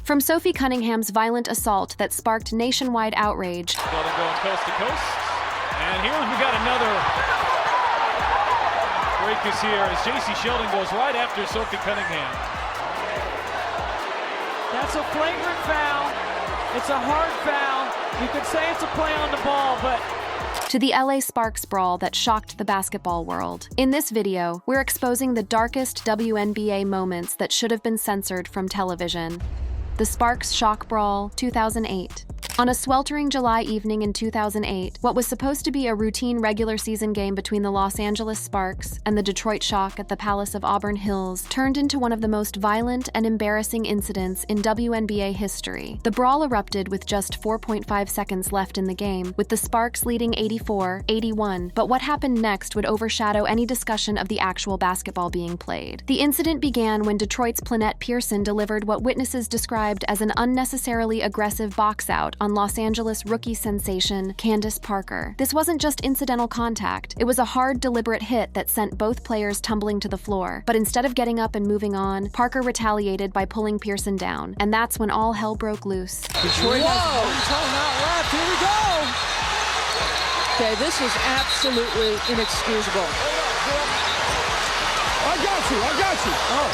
From Sophie Cunningham's violent assault that sparked nationwide outrage. Sheldon going coast to coast. And here we got another break here as J.C. Sheldon goes right after Sophie Cunningham. That's a flagrant foul. It's a hard foul. You could say it's a play on the ball, but... To the LA Sparks brawl that shocked the basketball world. In this video, we're exposing the darkest WNBA moments that should have been censored from television. The Sparks Shock Brawl, 2008. On a sweltering July evening in 2008, what was supposed to be a routine regular season game between the Los Angeles Sparks and the Detroit Shock at the Palace of Auburn Hills turned into one of the most violent and embarrassing incidents in WNBA history. The brawl erupted with just 4.5 seconds left in the game, with the Sparks leading 84-81, but what happened next would overshadow any discussion of the actual basketball being played. The incident began when Detroit's Plannette Pearson delivered what witnesses described as an unnecessarily aggressive box-out on Los Angeles rookie sensation Candace Parker. This wasn't just incidental contact. It was a hard, deliberate hit that sent both players tumbling to the floor. But instead of getting up and moving on, Parker retaliated by pulling Pearson down. And that's when all hell broke loose. Detroit has one timeout left. Here we go. Okay, this is absolutely inexcusable. I got you. Oh,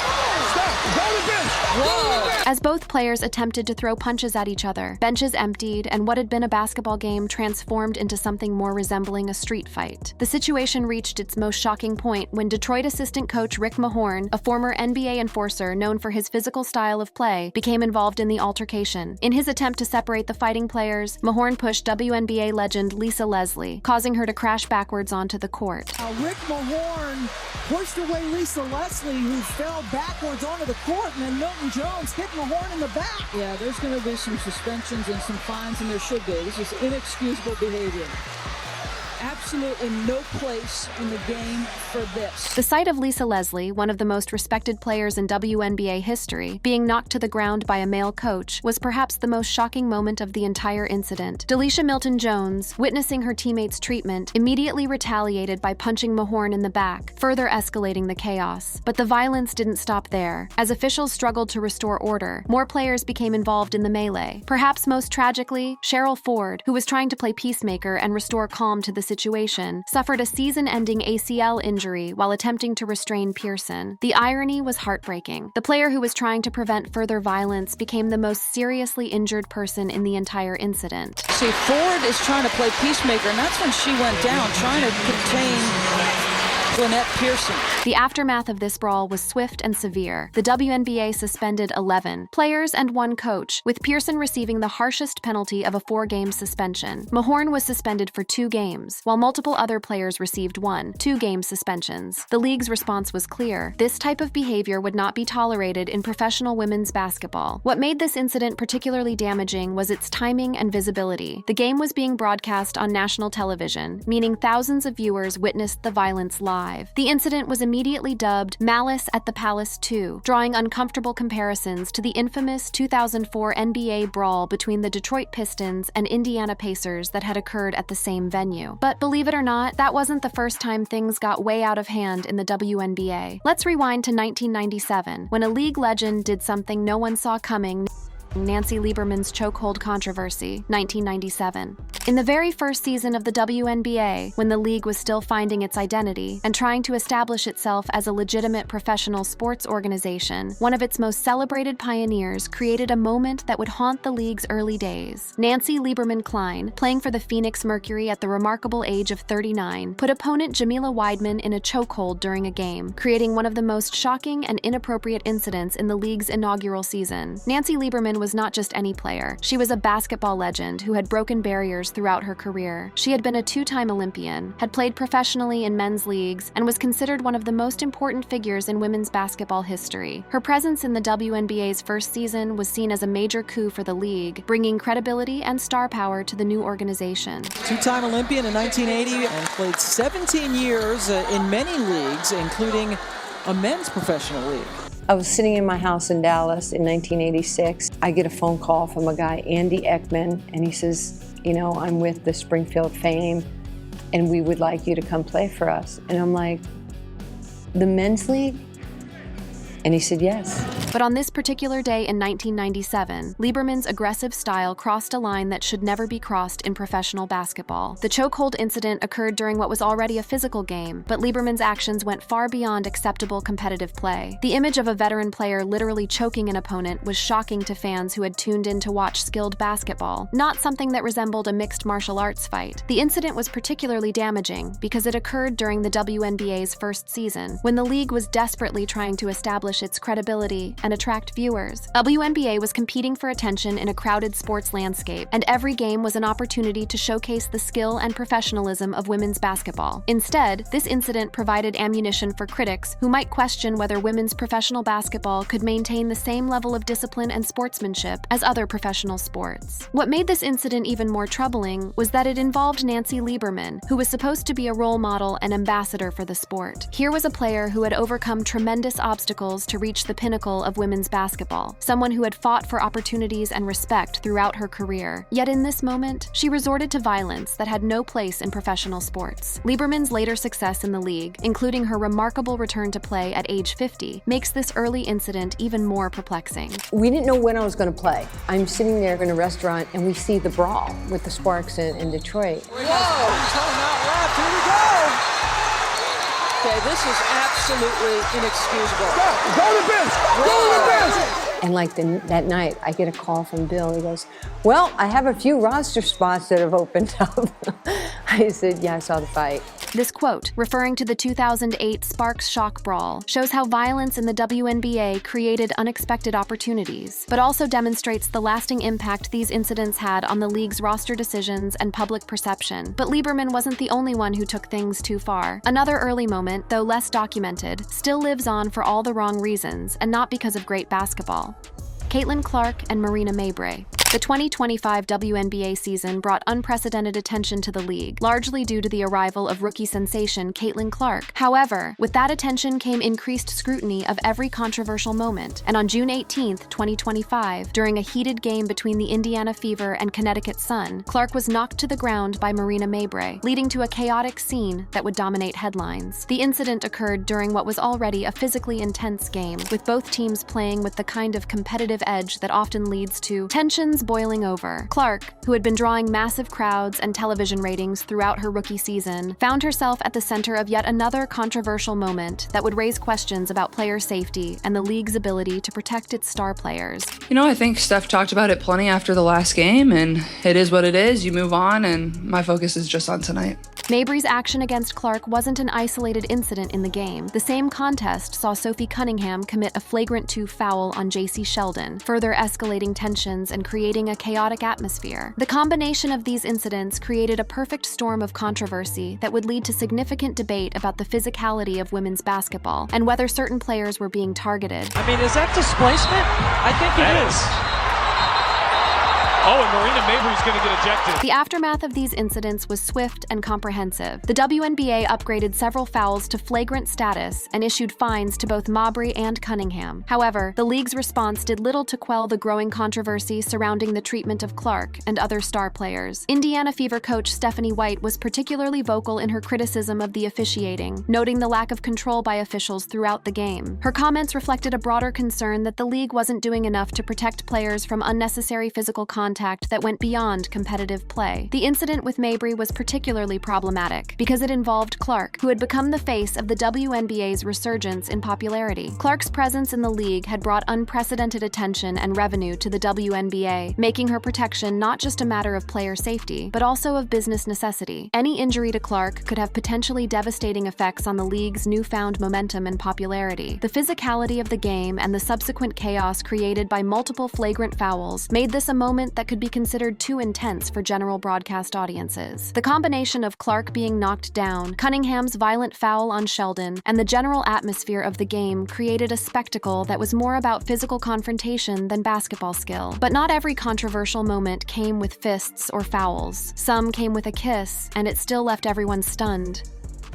stop. Go to the bench. Whoa. As both players attempted to throw punches at each other, benches emptied, and what had been a basketball game transformed into something more resembling a street fight. The situation reached its most shocking point when Detroit assistant coach Rick Mahorn, a former NBA enforcer known for his physical style of play, became involved in the altercation. In his attempt to separate the fighting players, Mahorn pushed WNBA legend Lisa Leslie, causing her to crash backwards onto the court. Rick Mahorn pushed away Lisa Leslie, who fell backwards onto the court, and then Milton Jones hit Mahorn in the back. Yeah, there's going to be some suspensions and some fines, and there should be. This is inexcusable behavior. Absolutely no place in the game for this. The sight of Lisa Leslie, one of the most respected players in WNBA history, being knocked to the ground by a male coach was perhaps the most shocking moment of the entire incident. Delisha Milton Jones, witnessing her teammates' treatment, immediately retaliated by punching Mahorn in the back, further escalating the chaos. But the violence didn't stop there. As officials struggled to restore order, more players became involved in the melee. Perhaps most tragically, Cheryl Ford, who was trying to play peacemaker and restore calm to the situation, suffered a season-ending ACL injury while attempting to restrain Pearson. The irony was heartbreaking. The player who was trying to prevent further violence became the most seriously injured person in the entire incident. See, Ford is trying to play peacemaker, and that's when she went down, trying to contain Plannette Pearson. The aftermath of this brawl was swift and severe. The WNBA suspended 11 players and 1 coach, with Pearson receiving the harshest penalty of a 4-game suspension. Mahorn was suspended for 2 games, while multiple other players received 1 2-game suspensions. The league's response was clear. This type of behavior would not be tolerated in professional women's basketball. What made this incident particularly damaging was its timing and visibility. The game was being broadcast on national television, meaning thousands of viewers witnessed the violence live. The incident was immediately dubbed Malice at the Palace 2, drawing uncomfortable comparisons to the infamous 2004 NBA brawl between the Detroit Pistons and Indiana Pacers that had occurred at the same venue. But believe it or not, that wasn't the first time things got way out of hand in the WNBA. Let's rewind to 1997, when a league legend did something no one saw coming. Nancy Lieberman's chokehold controversy, 1997. In the very first season of the WNBA, when the league was still finding its identity and trying to establish itself as a legitimate professional sports organization, one of its most celebrated pioneers created a moment that would haunt the league's early days. Nancy Lieberman Klein, playing for the Phoenix Mercury at the remarkable age of 39, put opponent Jamila Weidman in a chokehold during a game, creating one of the most shocking and inappropriate incidents in the league's inaugural season. Nancy Lieberman was not just any player. She was a basketball legend who had broken barriers throughout her career. She had been a 2-time Olympian, had played professionally in men's leagues, and was considered one of the most important figures in women's basketball history. Her presence in the WNBA's first season was seen as a major coup for the league, bringing credibility and star power to the new organization. 2-time Olympian in 1980 and played 17 years in many leagues, including a men's professional league. I was sitting in my house in Dallas in 1986. I get a phone call from a guy, Andy Ekman, and he says, you know, I'm with the Springfield Fame, and we would like you to come play for us. And I'm like, the men's league? And he said, yes. But on this particular day in 1997, Lieberman's aggressive style crossed a line that should never be crossed in professional basketball. The chokehold incident occurred during what was already a physical game, but Lieberman's actions went far beyond acceptable competitive play. The image of a veteran player literally choking an opponent was shocking to fans who had tuned in to watch skilled basketball, not something that resembled a mixed martial arts fight. The incident was particularly damaging because it occurred during the WNBA's first season, when the league was desperately trying to establish its credibility and attract viewers. WNBA was competing for attention in a crowded sports landscape, and every game was an opportunity to showcase the skill and professionalism of women's basketball. Instead, this incident provided ammunition for critics who might question whether women's professional basketball could maintain the same level of discipline and sportsmanship as other professional sports. What made this incident even more troubling was that it involved Nancy Lieberman, who was supposed to be a role model and ambassador for the sport. Here was a player who had overcome tremendous obstacles to reach the pinnacle of women's basketball, someone who had fought for opportunities and respect throughout her career. Yet in this moment, she resorted to violence that had no place in professional sports. Lieberman's later success in the league, including her remarkable return to play at age 50, makes this early incident even more perplexing. We didn't know when I was going to play. I'm sitting there in a restaurant and we see the brawl with the Sparks in Detroit. Whoa! Timeout left. Here we go! Okay, this is absolutely inexcusable. Go to the bench! Go to the bench! And like that night, I get a call from Bill. He goes, "Well, I have a few roster spots that have opened up." I said, "Yeah, I saw the fight." This quote, referring to the 2008 Sparks Shock Brawl, shows how violence in the WNBA created unexpected opportunities, but also demonstrates the lasting impact these incidents had on the league's roster decisions and public perception. But Lieberman wasn't the only one who took things too far. Another early moment, though less documented, still lives on for all the wrong reasons, and not because of great basketball. Caitlin Clark and Marina Mabrey. The 2025 WNBA season brought unprecedented attention to the league, largely due to the arrival of rookie sensation Caitlin Clark. However, with that attention came increased scrutiny of every controversial moment, and on June 18, 2025, during a heated game between the Indiana Fever and Connecticut Sun, Clark was knocked to the ground by Marina Mabrey, leading to a chaotic scene that would dominate headlines. The incident occurred during what was already a physically intense game, with both teams playing with the kind of competitive edge that often leads to tensions boiling over. Clark, who had been drawing massive crowds and television ratings throughout her rookie season, found herself at the center of yet another controversial moment that would raise questions about player safety and the league's ability to protect its star players. You know, I think Steph talked about it plenty after the last game, and it is what it is. You move on, and my focus is just on tonight. Mabrey's action against Clark wasn't an isolated incident in the game. The same contest saw Sophie Cunningham commit a flagrant 2 foul on JC Sheldon, further escalating tensions and creating a chaotic atmosphere. The combination of these incidents created a perfect storm of controversy that would lead to significant debate about the physicality of women's basketball and whether certain players were being targeted. I mean, is that displacement? I think it is. Oh, and Marina Mabrey's going to get ejected. The aftermath of these incidents was swift and comprehensive. The WNBA upgraded several fouls to flagrant status and issued fines to both Mabrey and Cunningham. However, the league's response did little to quell the growing controversy surrounding the treatment of Clark and other star players. Indiana Fever coach Stephanie White was particularly vocal in her criticism of the officiating, noting the lack of control by officials throughout the game. Her comments reflected a broader concern that the league wasn't doing enough to protect players from unnecessary physical contact that went beyond competitive play. The incident with Mabrey was particularly problematic because it involved Clark, who had become the face of the WNBA's resurgence in popularity. Clark's presence in the league had brought unprecedented attention and revenue to the WNBA, making her protection not just a matter of player safety, but also of business necessity. Any injury to Clark could have potentially devastating effects on the league's newfound momentum and popularity. The physicality of the game and the subsequent chaos created by multiple flagrant fouls made this a moment that could be considered too intense for general broadcast audiences. The combination of Clark being knocked down, Cunningham's violent foul on Sheldon, and the general atmosphere of the game created a spectacle that was more about physical confrontation than basketball skill. But not every controversial moment came with fists or fouls. Some came with a kiss, and it still left everyone stunned.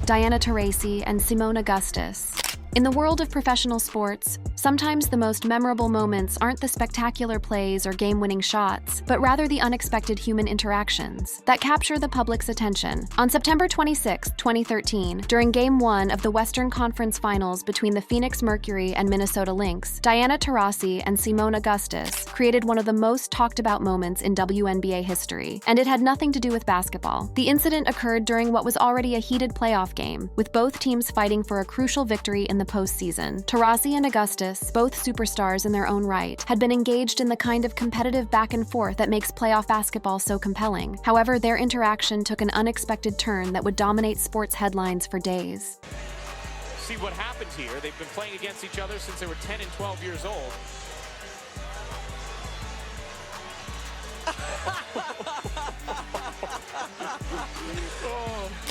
Diana Taurasi and Simone Augustus. In the world of professional sports, sometimes the most memorable moments aren't the spectacular plays or game-winning shots, but rather the unexpected human interactions that capture the public's attention. On September 26, 2013, during Game 1 of the Western Conference Finals between the Phoenix Mercury and Minnesota Lynx, Diana Taurasi and Simone Augustus created one of the most talked-about moments in WNBA history, and it had nothing to do with basketball. The incident occurred during what was already a heated playoff game, with both teams fighting for a crucial victory in the postseason. Taurasi and Augustus, both superstars in their own right, had been engaged in the kind of competitive back and forth that makes playoff basketball so compelling. However, their interaction took an unexpected turn that would dominate sports headlines for days. See what happened here. They've been playing against each other since they were 10 and 12 years old.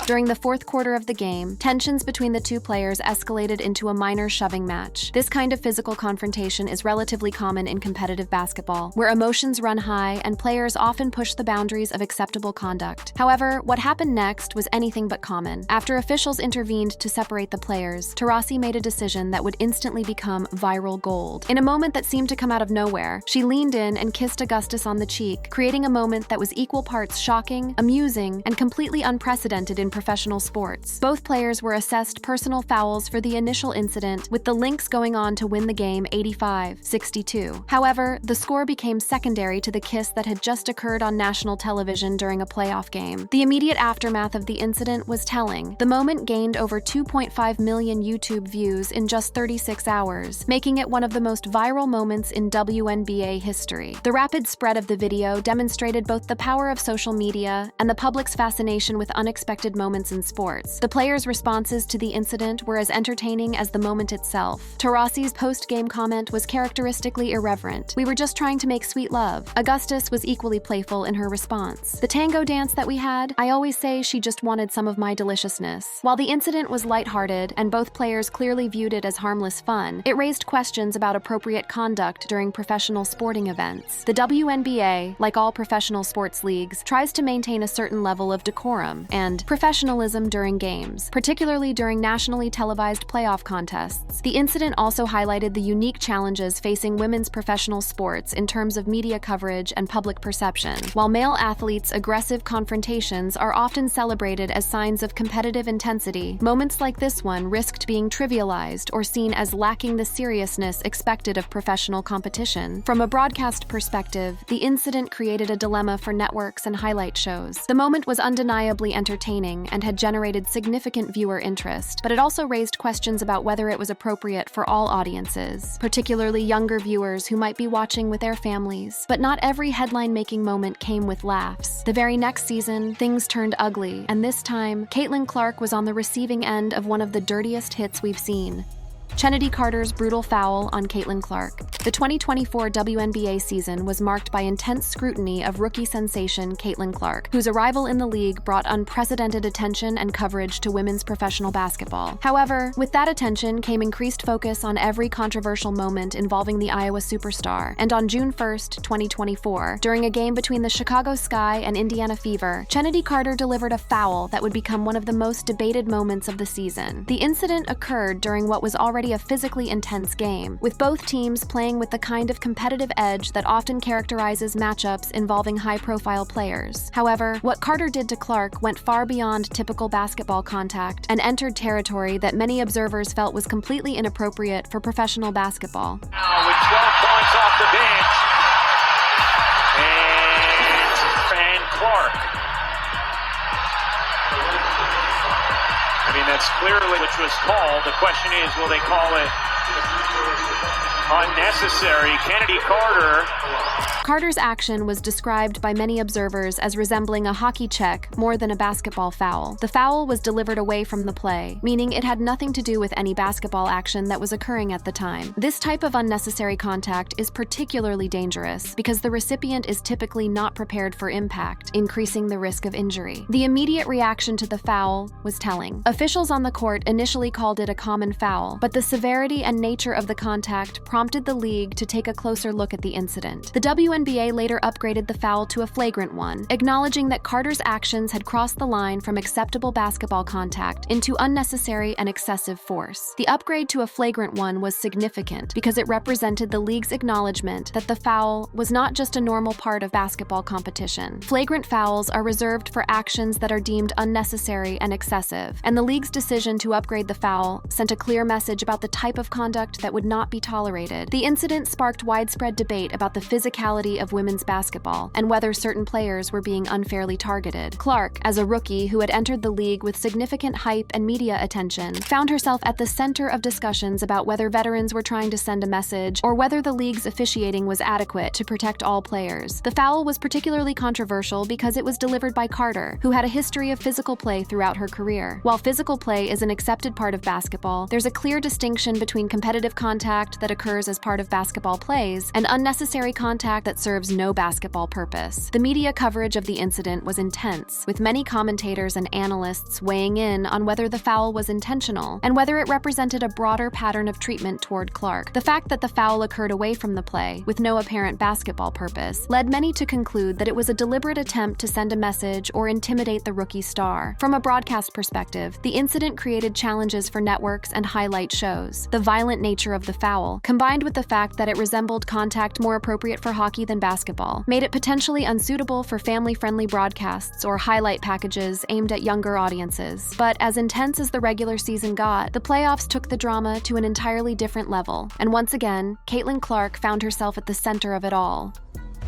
During the fourth quarter of the game, tensions between the two players escalated into a minor shoving match. This kind of physical confrontation is relatively common in competitive basketball, where emotions run high and players often push the boundaries of acceptable conduct. However, what happened next was anything but common. After officials intervened to separate the players, Taurasi made a decision that would instantly become viral gold. In a moment that seemed to come out of nowhere, she leaned in and kissed Augustus on the cheek, creating a moment that was equal parts shocking, amusing, and completely unprecedented in professional sports. Both players were assessed personal fouls for the initial incident, with the Lynx going on to win the game 85-62. However, the score became secondary to the kiss that had just occurred on national television during a playoff game. The immediate aftermath of the incident was telling. The moment gained over 2.5 million YouTube views in just 36 hours, making it one of the most viral moments in WNBA history. The rapid spread of the video demonstrated both the power of social media and the public's fascination with unexpected moments in sports. The players' responses to the incident were as entertaining as the moment itself. Taurasi's post-game comment was characteristically irreverent. "We were just trying to make sweet love." Augustus was equally playful in her response. "The tango dance that we had, I always say she just wanted some of my deliciousness." While the incident was lighthearted and both players clearly viewed it as harmless fun, it raised questions about appropriate conduct during professional sporting events. The WNBA, like all professional sports leagues, tries to maintain a certain level of decorum and professionalism during games, particularly during nationally televised playoff contests. The incident also highlighted the unique challenges facing women's professional sports in terms of media coverage and public perception. While male athletes' aggressive confrontations are often celebrated as signs of competitive intensity, moments like this one risked being trivialized or seen as lacking the seriousness expected of professional competition. From a broadcast perspective, the incident created a dilemma for networks and highlight shows. The moment was undeniably entertaining and had generated significant viewer interest, but it also raised questions about whether it was appropriate for all audiences, particularly younger viewers who might be watching with their families. But not every headline-making moment came with laughs. The very next season, things turned ugly, and this time, Caitlin Clark was on the receiving end of one of the dirtiest hits we've seen. Chennedy Carter's brutal foul on Caitlin Clark. The 2024 WNBA season was marked by intense scrutiny of rookie sensation Caitlin Clark, whose arrival in the league brought unprecedented attention and coverage to women's professional basketball. However, with that attention came increased focus on every controversial moment involving the Iowa superstar. And on June 1st, 2024, during a game between the Chicago Sky and Indiana Fever, Chennedy Carter delivered a foul that would become one of the most debated moments of the season. The incident occurred during what was already a physically intense game, with both teams playing with the kind of competitive edge that often characterizes matchups involving high-profile players. However, what Carter did to Clark went far beyond typical basketball contact and entered territory that many observers felt was completely inappropriate for professional basketball. Now with 12 points off the bench, and Clark. I mean, that's clearly which was called. The question is, will they call it unnecessary? Kennedy Carter. Carter's action was described by many observers as resembling a hockey check more than a basketball foul. The foul was delivered away from the play, meaning it had nothing to do with any basketball action that was occurring at the time. This type of unnecessary contact is particularly dangerous because the recipient is typically not prepared for impact, increasing the risk of injury. The immediate reaction to the foul was telling. Officials on the court initially called it a common foul, but the severity and nature of the contact prompted the league to take a closer look at the incident. The WNBA later upgraded the foul to a flagrant one, acknowledging that Carter's actions had crossed the line from acceptable basketball contact into unnecessary and excessive force. The upgrade to a flagrant one was significant because it represented the league's acknowledgement that the foul was not just a normal part of basketball competition. Flagrant fouls are reserved for actions that are deemed unnecessary and excessive, and the league's decision to upgrade the foul sent a clear message about the type of conduct that would not be tolerated. The incident sparked widespread debate about the physicality of women's basketball and whether certain players were being unfairly targeted. Clark, as a rookie who had entered the league with significant hype and media attention, found herself at the center of discussions about whether veterans were trying to send a message or whether the league's officiating was adequate to protect all players. The foul was particularly controversial because it was delivered by Carter, who had a history of physical play throughout her career. While physical play is an accepted part of basketball, there's a clear distinction between competitive contact that occurs as part of basketball plays and unnecessary contact that serves no basketball purpose. The media coverage of the incident was intense, with many commentators and analysts weighing in on whether the foul was intentional and whether it represented a broader pattern of treatment toward Clark. The fact that the foul occurred away from the play, with no apparent basketball purpose, led many to conclude that it was a deliberate attempt to send a message or intimidate the rookie star. From a broadcast perspective, the incident created challenges for networks and highlight shows. The violent nature of the foul, combined with the fact that it resembled contact more appropriate for hockey than basketball, made it potentially unsuitable for family-friendly broadcasts or highlight packages aimed at younger audiences. But as intense as the regular season got, the playoffs took the drama to an entirely different level, and once again, Caitlin Clark found herself at the center of it all.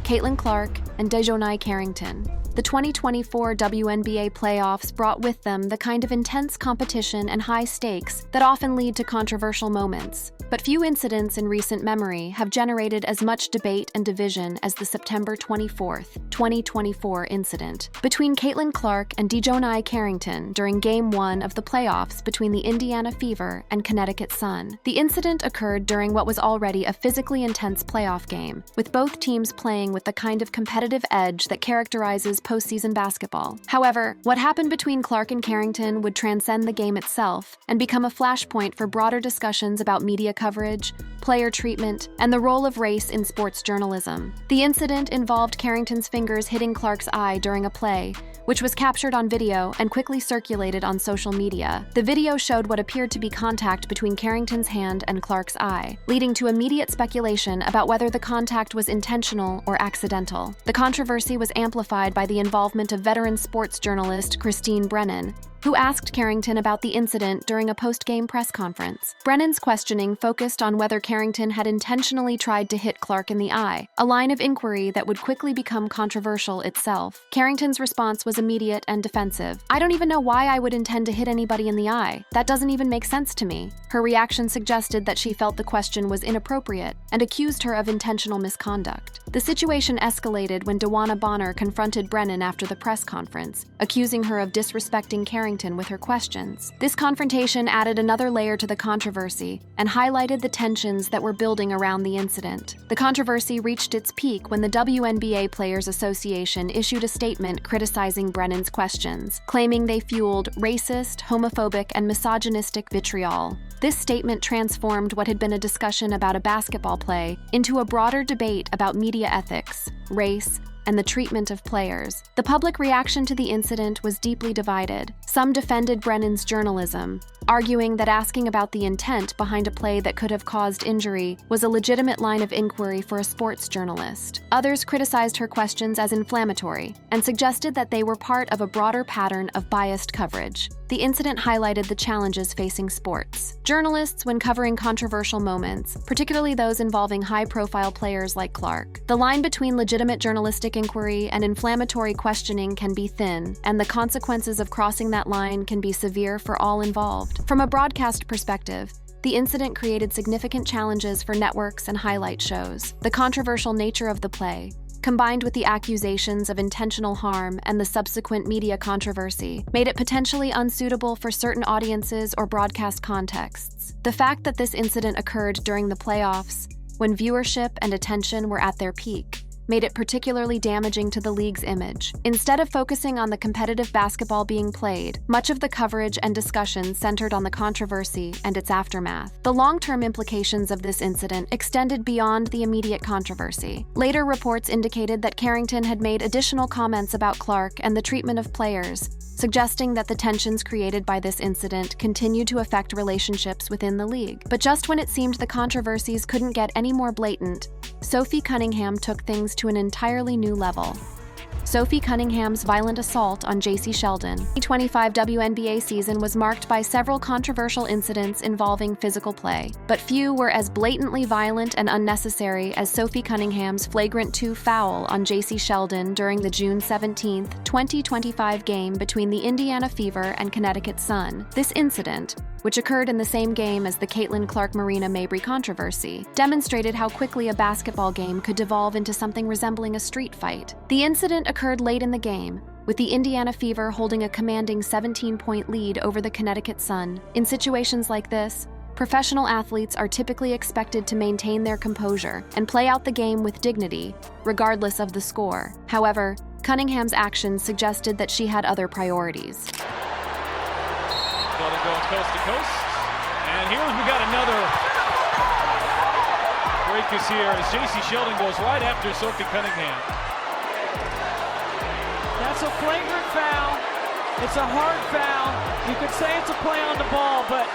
Caitlin Clark and Dejounai Carrington. The 2024 WNBA playoffs brought with them the kind of intense competition and high stakes that often lead to controversial moments. But few incidents in recent memory have generated as much debate and division as the September 24, 2024 incident between Caitlin Clark and Dejounai Carrington during Game 1 of the playoffs between the Indiana Fever and Connecticut Sun. The incident occurred during what was already a physically intense playoff game, with both teams playing with the kind of competitive edge that characterizes postseason basketball. However, what happened between Clark and Carrington would transcend the game itself and become a flashpoint for broader discussions about media coverage, player treatment, and the role of race in sports journalism. The incident involved Carrington's fingers hitting Clark's eye during a play, which was captured on video and quickly circulated on social media. The video showed what appeared to be contact between Carrington's hand and Clark's eye, leading to immediate speculation about whether the contact was intentional or accidental. The controversy was amplified by the involvement of veteran sports journalist Christine Brennan, who asked Carrington about the incident during a post-game press conference. Brennan's questioning focused on whether Carrington had intentionally tried to hit Clark in the eye, a line of inquiry that would quickly become controversial itself. Carrington's response was immediate and defensive. "I don't even know why I would intend to hit anybody in the eye. That doesn't even make sense to me." Her reaction suggested that she felt the question was inappropriate and accused her of intentional misconduct. The situation escalated when Dewana Bonner confronted Brennan after the press conference, accusing her of disrespecting Carrington with her questions. This confrontation added another layer to the controversy and highlighted the tensions that were building around the incident. The controversy reached its peak when the WNBA Players Association issued a statement criticizing Brennan's questions, claiming they fueled racist, homophobic, and misogynistic vitriol. This statement transformed what had been a discussion about a basketball play into a broader debate about media ethics, race, and the treatment of players. The public reaction to the incident was deeply divided. Some defended Brennan's journalism, arguing that asking about the intent behind a play that could have caused injury was a legitimate line of inquiry for a sports journalist. Others criticized her questions as inflammatory and suggested that they were part of a broader pattern of biased coverage. The incident highlighted the challenges facing sports. Journalists, when covering controversial moments, particularly those involving high-profile players like Clark, the line between legitimate journalistic inquiry and inflammatory questioning can be thin, and the consequences of crossing that line can be severe for all involved. From a broadcast perspective, the incident created significant challenges for networks and highlight shows. The controversial nature of the play, combined with the accusations of intentional harm and the subsequent media controversy, made it potentially unsuitable for certain audiences or broadcast contexts. The fact that this incident occurred during the playoffs, when viewership and attention were at their peak, made it particularly damaging to the league's image. Instead of focusing on the competitive basketball being played, much of the coverage and discussion centered on the controversy and its aftermath. The long-term implications of this incident extended beyond the immediate controversy. Later reports indicated that Carrington had made additional comments about Clark and the treatment of players, suggesting that the tensions created by this incident continued to affect relationships within the league. But just when it seemed the controversies couldn't get any more blatant, Sophie Cunningham took things to an entirely new level. Sophie Cunningham's violent assault on J.C. Sheldon. The 2025 WNBA season was marked by several controversial incidents involving physical play, but few were as blatantly violent and unnecessary as Sophie Cunningham's flagrant 2 foul on J.C. Sheldon during the June 17, 2025 game between the Indiana Fever and Connecticut Sun. This incident, which occurred in the same game as the Caitlin Clark-Marina Mabrey controversy, demonstrated how quickly a basketball game could devolve into something resembling a street fight. The incident occurred late in the game, with the Indiana Fever holding a commanding 17-point lead over the Connecticut Sun. In situations like this, professional athletes are typically expected to maintain their composure and play out the game with dignity, regardless of the score. However, Cunningham's actions suggested that she had other priorities. Sheldon going coast to coast. And here we got another break is here as J.C. Sheldon goes right after Sophie Cunningham. That's a flagrant foul. It's a hard foul. You could say it's a play on the ball, but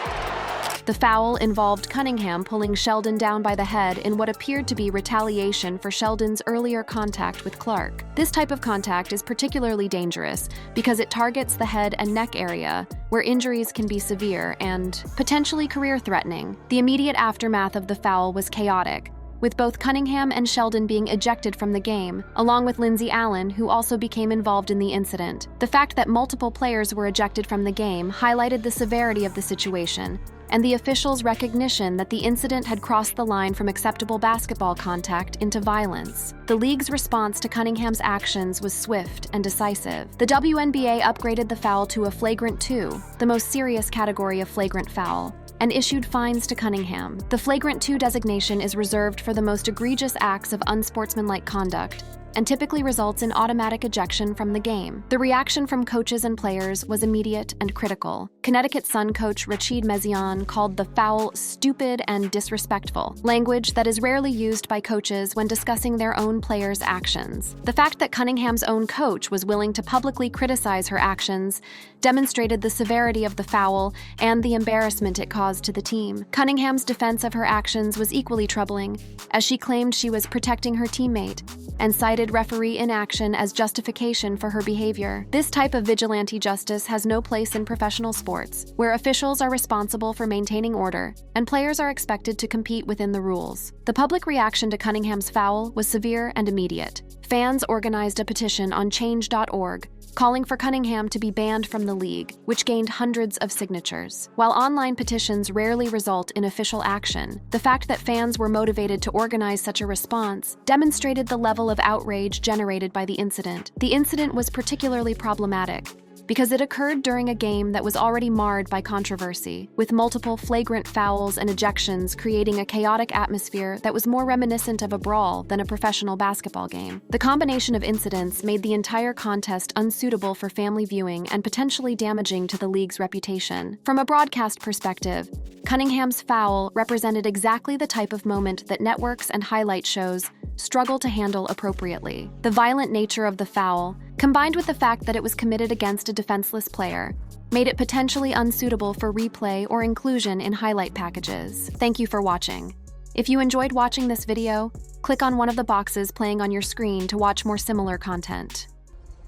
the foul involved Cunningham pulling Sheldon down by the head in what appeared to be retaliation for Sheldon's earlier contact with Clark. This type of contact is particularly dangerous because it targets the head and neck area, where injuries can be severe and potentially career-threatening. The immediate aftermath of the foul was chaotic, with both Cunningham and Sheldon being ejected from the game, along with Lindsay Allen, who also became involved in the incident. The fact that multiple players were ejected from the game highlighted the severity of the situation and the officials' recognition that the incident had crossed the line from acceptable basketball contact into violence. The league's response to Cunningham's actions was swift and decisive. The WNBA upgraded the foul to a flagrant 2, the most serious category of flagrant foul, and issued fines to Cunningham. The flagrant 2 designation is reserved for the most egregious acts of unsportsmanlike conduct and typically results in automatic ejection from the game. The reaction from coaches and players was immediate and critical. Connecticut Sun coach Rachid Mezion called the foul stupid and disrespectful, language that is rarely used by coaches when discussing their own players' actions. The fact that Cunningham's own coach was willing to publicly criticize her actions demonstrated the severity of the foul and the embarrassment it caused to the team. Cunningham's defense of her actions was equally troubling, as she claimed she was protecting her teammate and cited referee inaction as justification for her behavior. This type of vigilante justice has no place in professional sports, where officials are responsible for maintaining order and players are expected to compete within the rules. The public reaction to Cunningham's foul was severe and immediate. Fans organized a petition on change.org calling for Cunningham to be banned from the league, which gained hundreds of signatures. While online petitions rarely result in official action, the fact that fans were motivated to organize such a response demonstrated the level of outrage generated by the incident. The incident was particularly problematic because it occurred during a game that was already marred by controversy, with multiple flagrant fouls and ejections creating a chaotic atmosphere that was more reminiscent of a brawl than a professional basketball game. The combination of incidents made the entire contest unsuitable for family viewing and potentially damaging to the league's reputation. From a broadcast perspective, Cunningham's foul represented exactly the type of moment that networks and highlight shows struggle to handle appropriately. The violent nature of the foul, combined with the fact that it was committed against a defenseless player, made it potentially unsuitable for replay or inclusion in highlight packages. Thank you for watching. If you enjoyed watching this video, click on one of the boxes playing on your screen to watch more similar content.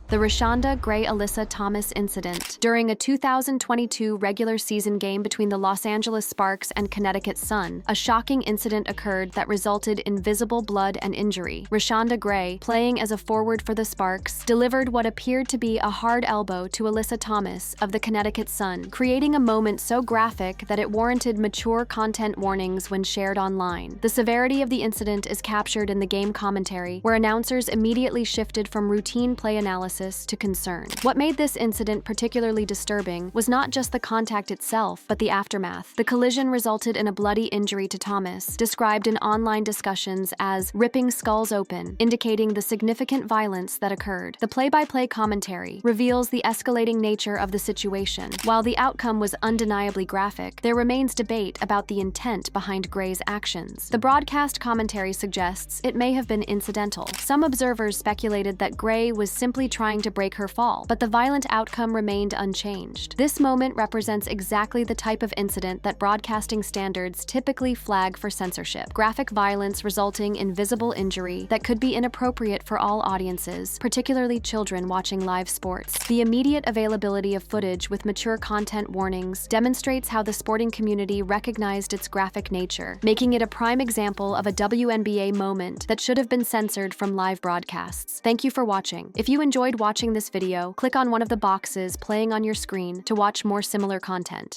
The Rashonda Gray-Alyssa Thomas incident. During a 2022 regular season game between the Los Angeles Sparks and Connecticut Sun, a shocking incident occurred that resulted in visible blood and injury. Rashonda Gray, playing as a forward for the Sparks, delivered what appeared to be a hard elbow to Alyssa Thomas of the Connecticut Sun, creating a moment so graphic that it warranted mature content warnings when shared online. The severity of the incident is captured in the game commentary, where announcers immediately shifted from routine play analysis analysis to concern. What made this incident particularly disturbing was not just the contact itself, but the aftermath. The collision resulted in a bloody injury to Thomas, described in online discussions as ripping skulls open, indicating the significant violence that occurred. The play-by-play commentary reveals the escalating nature of the situation. While the outcome was undeniably graphic, there remains debate about the intent behind Gray's actions. The broadcast commentary suggests it may have been incidental. Some observers speculated that Gray was simply trying to break her fall, but the violent outcome remained unchanged. This moment represents exactly the type of incident that broadcasting standards typically flag for censorship: graphic violence resulting in visible injury that could be inappropriate for all audiences, particularly children watching live sports. The immediate availability of footage with mature content warnings demonstrates how the sporting community recognized its graphic nature, making it a prime example of a WNBA moment that should have been censored from live broadcasts. Thank you for watching. If you enjoyed watching this video, click on one of the boxes playing on your screen to watch more similar content.